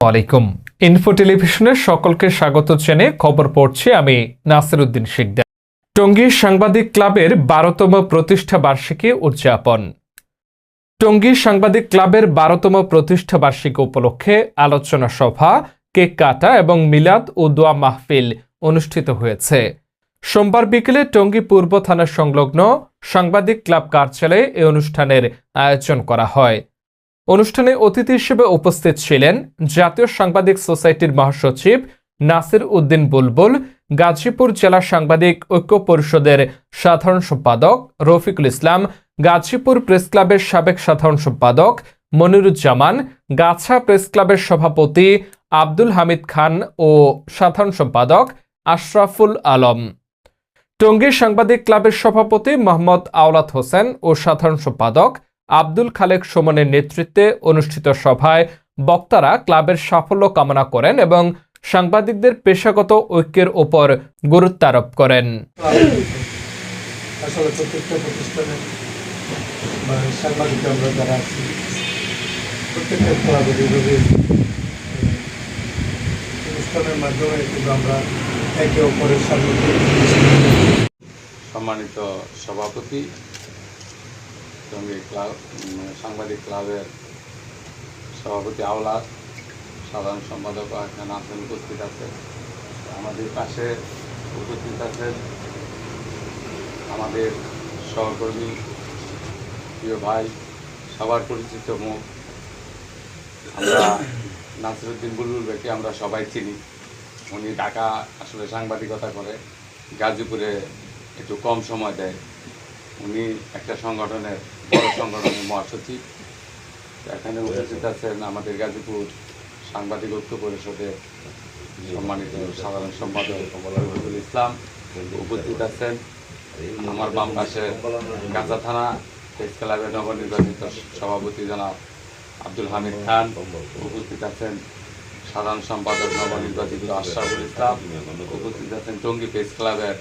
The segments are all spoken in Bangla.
আলাইকুম। ইনফো টেলিভিশনের সকলকে স্বাগত জানিয়ে খবর পড়ছি আমি নাসির উদ্দিন শিকদার। টঙ্গী সাংবাদিক ক্লাবের 12তম প্রতিষ্ঠা বার্ষিকী উদযাপন। টঙ্গী সাংবাদিক ক্লাবের 12তম প্রতিষ্ঠা বার্ষিকী উপলক্ষে আলোচনা সভা, কেক কাটা এবং মিলাদ ও দোয়া মাহফিল অনুষ্ঠিত হয়েছে। সোমবার বিকেলে টঙ্গী পূর্ব থানা সংলগ্ন সাংবাদিক ক্লাব কার্যালয়ে এই অনুষ্ঠানের আয়োজন করা হয়। অনুষ্ঠানে অতিথি হিসেবে উপস্থিত ছিলেন জাতীয় সাংবাদিক সোসাইটির মহাসচিব নাসির উদ্দিন বুলবুল, গাজীপুর জেলা সাংবাদিক ঐক্য পরিষদের সাধারণ সম্পাদক রফিকুল ইসলাম, গাজীপুর প্রেস ক্লাবের সাবেক সাধারণ সম্পাদক মনিরুজ্জামান, গাছা প্রেস ক্লাবের সভাপতি আব্দুল হামিদ খান ও সাধারণ সম্পাদক আশরাফুল আলম। টঙ্গী সাংবাদিক ক্লাবের সভাপতি মোহাম্মদ আওলাদ হোসেন ও সাধারণ সম্পাদক আব্দুল খালেক সুমনের নেতৃত্বে অনুষ্ঠিত সভায় বক্তারা ক্লাবের সাফল্য কামনা করেন এবং সাংবাদিকদের পেশাগত ঐক্যের উপর গুরুত্ব আরোপ করেন। আসলে প্রত্যেকটা প্রতিষ্ঠানে সাংবাদিক আমরা যারা আছি প্রত্যেকটা ক্লাবের অনুষ্ঠানের মাধ্যমে কিন্তু আমরা একে অপরের সামনে। সম্মানিত সভাপতি, টঙ্গী ক্লাব সাংবাদিক ক্লাবের সভাপতি আওলাদ, সাধারণ সম্পাদক এখানে আছেন, উপস্থিত আছে। আমাদের পাশে উপস্থিত আছেন আমাদের সহকর্মী, প্রিয় ভাই, সবার পরিচিত মুখ। আমরা নাসির উদ্দিন বুলবুল ভাইকে আমরা সবাই চিনি। উনি ঢাকা আসলে সাংবাদিকতা করে, গাজীপুরে একটু কম সময় দেয়। উনি একটা সংগঠনের বড় সংগঠনের মহাসচিব। এখানে উপস্থিত আছেন আমাদের গাজীপুর সাংবাদিক ঐক্য পরিষদের সম্মানিত সাধারণ সম্পাদক রফিকুল ইসলাম, উপস্থিত আছেন আমার বাম পাশে গাজা থানা প্রেস ক্লাবের নবনির্বাচিত সভাপতি জনাব আব্দুল হামিদ খান, উপস্থিত আছেন সাধারণ সম্পাদক নবনির্বাচিত আশরাফুল ইসলাম, উপস্থিত আছেন টঙ্গী প্রেস ক্লাবের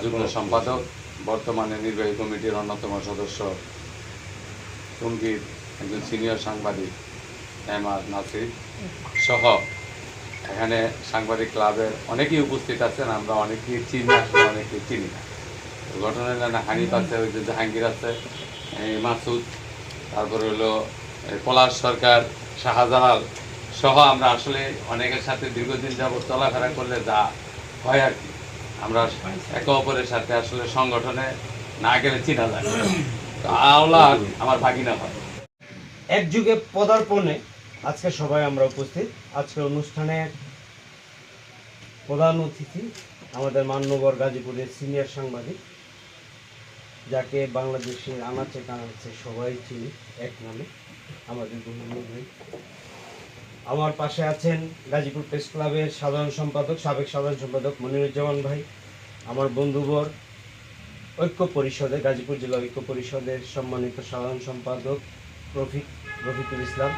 যুগ্ম সম্পাদক, বর্তমানে নির্বাহী কমিটির অন্যতম সদস্য, টঙ্গীর একজন সিনিয়র সাংবাদিক এমআর নাসির সহ এখানে সাংবাদিক ক্লাবের অনেকেই উপস্থিত আছেন। আমরা অনেকেই চিনি, আসলে অনেকেই চিনি না। ঘটনার নানা হানিফ আছে, ওই যে জাহাঙ্গীর আছে, মাসুদ, তারপরে হলো পলাশ সরকার, শাহজালাল সহ আমরা আসলে অনেকের সাথে দীর্ঘদিন যাবত চলাফেরা করলে যা হয় আর কি, আমরা একে অপরের সাথে আসলে সংগঠনে না গেলে চিনা যায়। আওলাদ আমার ভাগিনা হয়। এক যুগে পদার্পণে আজকে সবাই আমরা উপস্থিত। আজকের অনুষ্ঠানে প্রধান অতিথি আমাদের মান্যবর গাজীপুরের সিনিয়র সাংবাদিক, যাকে বাংলাদেশের আনাচে কানাচে সবাই চিনি এক নামে, আমাদের বুলবুল ভাই। আমার পাশে আছেন গাজীপুর প্রেস ক্লাবের সাধারণ সম্পাদক, সাবেক সাধারণ সম্পাদক মনিরুজ্জামান ভাই। আমার বন্ধুবর ঐক্য পরিষদে, গাজীপুর জেলা ঐক্য পরিষদের সম্মানিত সাধারণ সম্পাদক রফিকুল ইসলাম,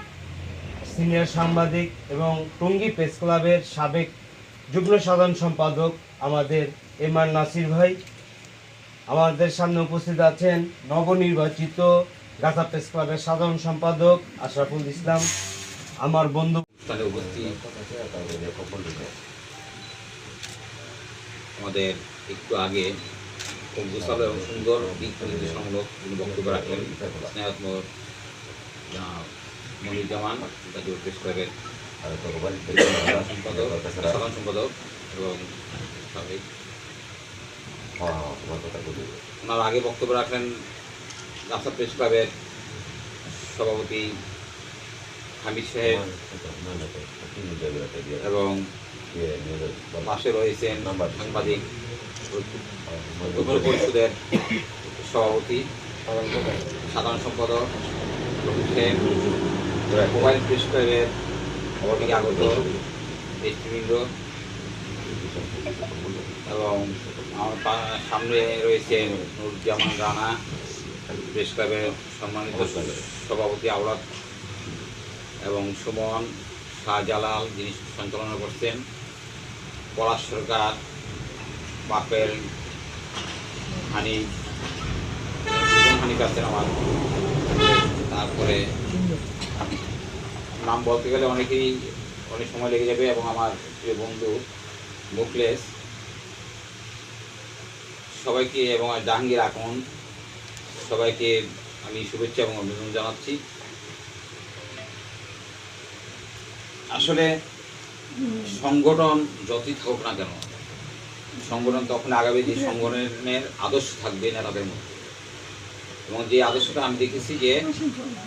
সিনিয়র সাংবাদিক এবং টঙ্গী প্রেস ক্লাবের সাবেক যুগ্ম সাধারণ সম্পাদক আমাদের এমআর নাসির ভাই। আমাদের সামনে উপস্থিত আছেন নবনির্বাচিত গাজা প্রেস ক্লাবের সাধারণ সম্পাদক আশরাফুল ইসলাম। আমার বন্ধু আমাদের একটু আগে খুব গোছালো এবং সুন্দর দিক নির্দেশমূলক তিনি বক্তব্য রাখলেন স্নেহাত্মক মনিরুজ্জামান, গাজীপুর প্রেস ক্লাবের সাধারণ সম্পাদক এবং সাবেক। ওনার আগে বক্তব্য রাখলেন গাজা প্রেস ক্লাবের সভাপতি হামিদ সাহেব এবং পাশে রয়েছেন সাংবাদিক ঐক্য পরিষদের সভাপতি সাধারণ সম্পাদক রফিক সাহেব, মোবাইল প্রেস ক্লাবের আগত নেতৃবৃন্দ এবং আমার সামনে রয়েছেন নুরুজ্জামান রানা, প্রেস ক্লাবের সম্মানিত সভাপতি আওলাদ এবং সুমন, শাহজালাল যিনি সঞ্চালনা করছেন, পলাশ সরকার, বাপের হানিফ আছেন আমার। তারপরে নাম বলতে গেলে অনেকেই অনেক সময় লেগে যাবে এবং আমার প্রিয় বন্ধু মুখলেস সবাইকে এবং জাহাঙ্গীর আকন সবাইকে আমি শুভেচ্ছা এবং অভিনন্দন জানাচ্ছি। আসলে সংগঠন যতই থাকুক না কেন, সংগঠন তখন আগাবে যে সংগঠনের আদর্শ থাকবে নেতাদের মধ্যে, এবং যে আদর্শটা আমি দেখেছি যে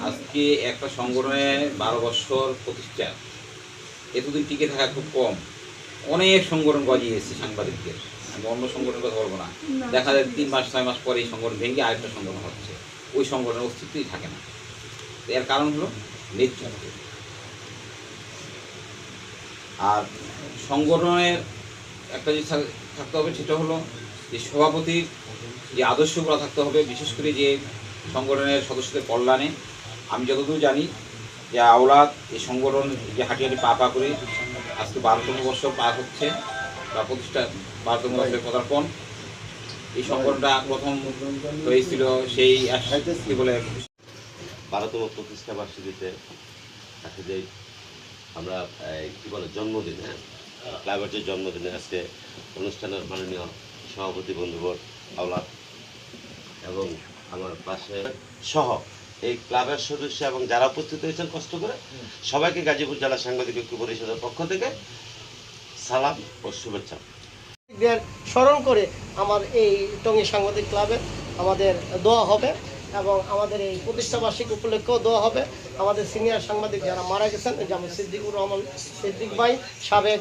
আজকে একটা সংগঠনের 12 বছর প্রতিষ্ঠা, এতদিন টিকে থাকা খুব কম। অনেক সংগঠন গজিয়েছে সাংবাদিকদের, আমি অন্য সংগঠনের কথা বলবো না, দেখা যায় 3 মাস 6 মাস পরে এই সংগঠন ভেঙে আরেকটা সংগঠন হচ্ছে, ওই সংগঠনের অস্তিত্বই থাকে না। এর কারণ হলো নেতৃত্ব। আর সংগঠনের একটা যে থাকতে হবে সেটা হলো যে সভাপতির যে আদর্শগুলো থাকতে হবে, বিশেষ করে যে সংগঠনের সদস্যদের কল্যাণে। আমি যতদূর জানি যে আওলাদ এই সংগঠন যে হাঁটি পা করে আজকে 12তম বছর পার হচ্ছে, বা প্রতিষ্ঠা 12তম বছরের পদার্পণ। এই সংগঠনটা প্রথম হয়েছিল সেই কি বলে 12তম প্রতিষ্ঠা বার্ষিকীতে তাকে যে আমরা কি বলে জন্মদিনে, ক্লাবের যে জন্মদিনে আজকে অনুষ্ঠানের মাননীয় সভাপতি বন্ধুবর আওলাদ এবং আমার পাশে সহ এই ক্লাবের সদস্য এবং যারা উপস্থিত হয়েছেন কষ্ট করে সবাইকে গাজীপুর জেলা সাংবাদিক ঐক্য পরিষদের পক্ষ থেকে সালাম ও শুভেচ্ছা। স্মরণ করে আমার এই টঙ্গী সাংবাদিক ক্লাবে আমাদের দোয়া হবে এবং আমাদের এই প্রতিষ্ঠাবার্ষিকী উপলক্ষেও দোয়া হবে। আমাদের সিনিয়র সাংবাদিক যারা মারা গেছেন, যেমন সিদ্দিকুর রহমান সিদ্দিক ভাই, সাবেক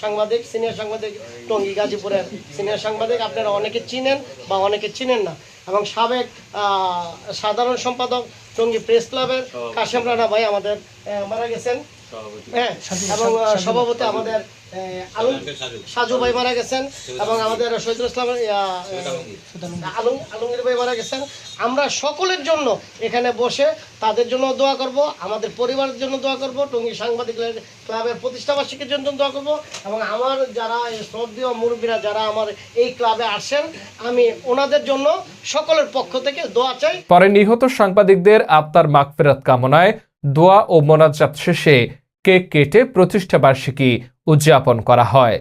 সাংবাদিক, সিনিয়র সাংবাদিক টঙ্গী গাজীপুরের সিনিয়র সাংবাদিক, আপনারা অনেকে চিনেন বা অনেকে চিনেন না, এবং সাবেক সাধারণ সম্পাদক টঙ্গী প্রেস ক্লাবের কাশেম রানা ভাই আমাদের মারা গেছেন, হ্যাঁ, এবং সভাপতি আমাদের সাজু ভাই মারা গেছেন, এবং আমাদের শহীদুল ইসলামের আলমগীর ভাই মারা গেছেন। আমরা সকলের জন্য এখানে বসে তাদের জন্য দোয়া করব, আমাদের পরিবারের জন্য দোয়া করব, টঙ্গী সাংবাদিক ক্লাবের প্রতিষ্ঠাবার্ষিকীর জন্য দোয়া করব, এবং আমার যারা শ্রদ্ধেয় মুরব্বীরা যারা আমার এই ক্লাবে আসেন, আমি ওনাদের জন্য সকলের পক্ষ থেকে দোয়া চাই। পরে নিহত সাংবাদিকদের আত্মার মাগফিরাত কামনায় দোয়া ও মোনাজাত শেষে কেক কেটে প্রতিষ্ঠা বার্ষিকী উদযাপন করা হয়।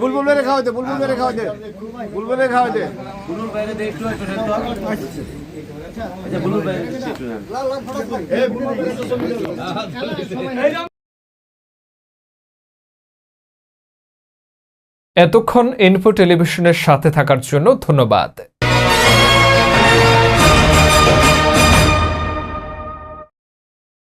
বুলবুল বেড়ে খাওয়া দে, বুলবুল বেড়ে খাওয়া দে, বুলবুল বেড়ে খাওয়া দে। এতক্ষণ ইনফো টেলিভিশনের সাথে থাকার জন্য ধন্যবাদ।